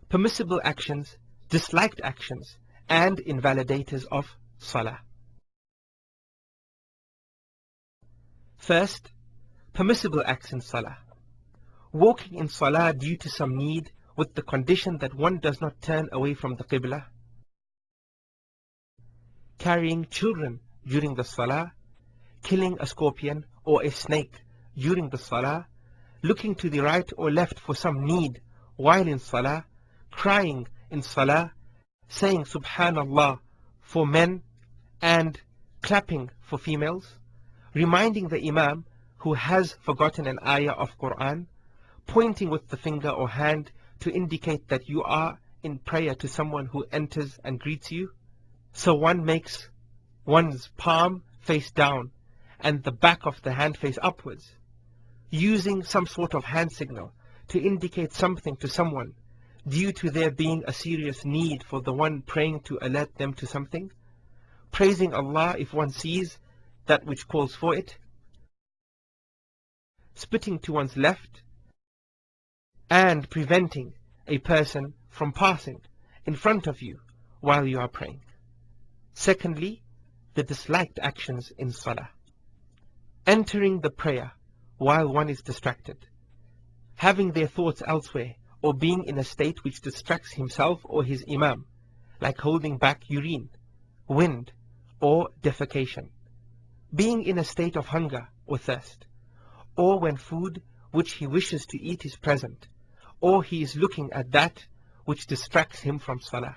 permissible actions, disliked actions, and invalidators of Salah. First, permissible acts in Salah. Walking in Salah due to some need with the condition that one does not turn away from the Qibla. Carrying children during the Salah. Killing a scorpion or a snake during the Salah. Looking to the right or left for some need while in Salah. Crying in Salah. Saying Subhanallah for men and clapping for females. Reminding the Imam who has forgotten an ayah of Quran. Pointing with the finger or hand to indicate that you are in prayer to someone who enters and greets you. So one makes one's palm face down and the back of the hand face upwards. Using some sort of hand signal to indicate something to someone due to there being a serious need for the one praying to alert them to something. Praising Allah if one sees that which calls for it. Spitting to one's left. And preventing a person from passing in front of you while you are praying. Secondly, the disliked actions in Salah. Entering the prayer while one is distracted. Having their thoughts elsewhere or being in a state which distracts himself or his Imam, like holding back urine, wind, or defecation. Being in a state of hunger or thirst, or when food which he wishes to eat is present, or he is looking at that which distracts him from Salah.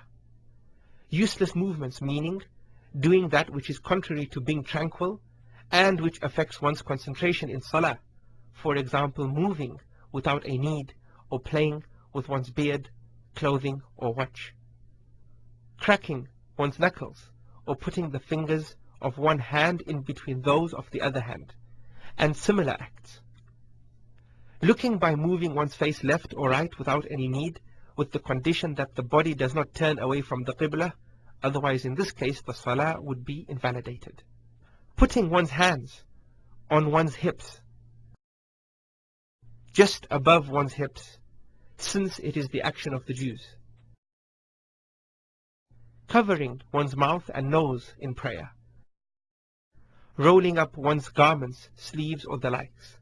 Useless movements, meaning doing that which is contrary to being tranquil and which affects one's concentration in Salah. For example, moving without a need or playing with one's beard, clothing or watch. Cracking one's knuckles or putting the fingers of one hand in between those of the other hand, and similar acts. Looking by moving one's face left or right without any need, with the condition that the body does not turn away from the Qibla, otherwise in this case the Salah would be invalidated. Putting one's hands on one's hips, just above one's hips, since it is the action of the Jews. Covering one's mouth and nose in prayer. Rolling up one's garments, sleeves or the likes.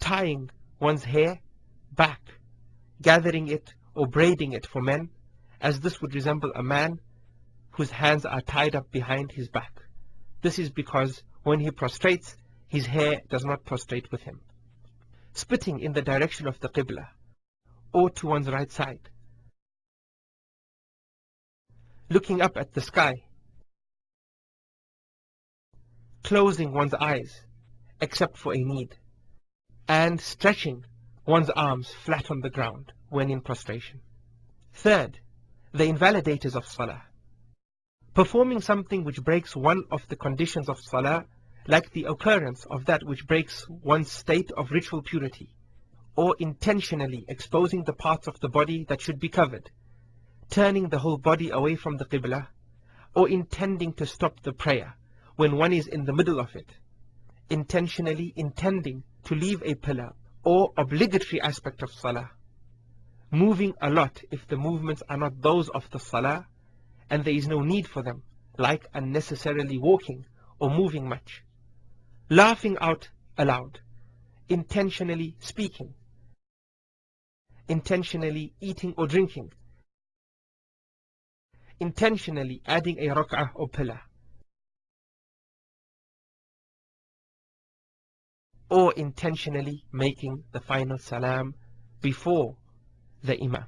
Tying one's hair back, gathering it or braiding it for men, as this would resemble a man whose hands are tied up behind his back. This is because when he prostrates, his hair does not prostrate with him. Spitting in the direction of the Qibla, or to one's right side. Looking up at the sky. Closing one's eyes, except for a need. And stretching one's arms flat on the ground when in prostration. Third, the invalidators of Salah. Performing something which breaks one of the conditions of Salah, like the occurrence of that which breaks one's state of ritual purity, or intentionally exposing the parts of the body that should be covered, turning the whole body away from the Qibla, or intending to stop the prayer when one is in the middle of it, intentionally intending to leave a pillar or obligatory aspect of Salah, moving a lot if the movements are not those of the Salah and there is no need for them, like unnecessarily walking or moving much, laughing out aloud, intentionally speaking, intentionally eating or drinking, intentionally adding a rak'ah or pillar, or intentionally making the final salam before the Imam.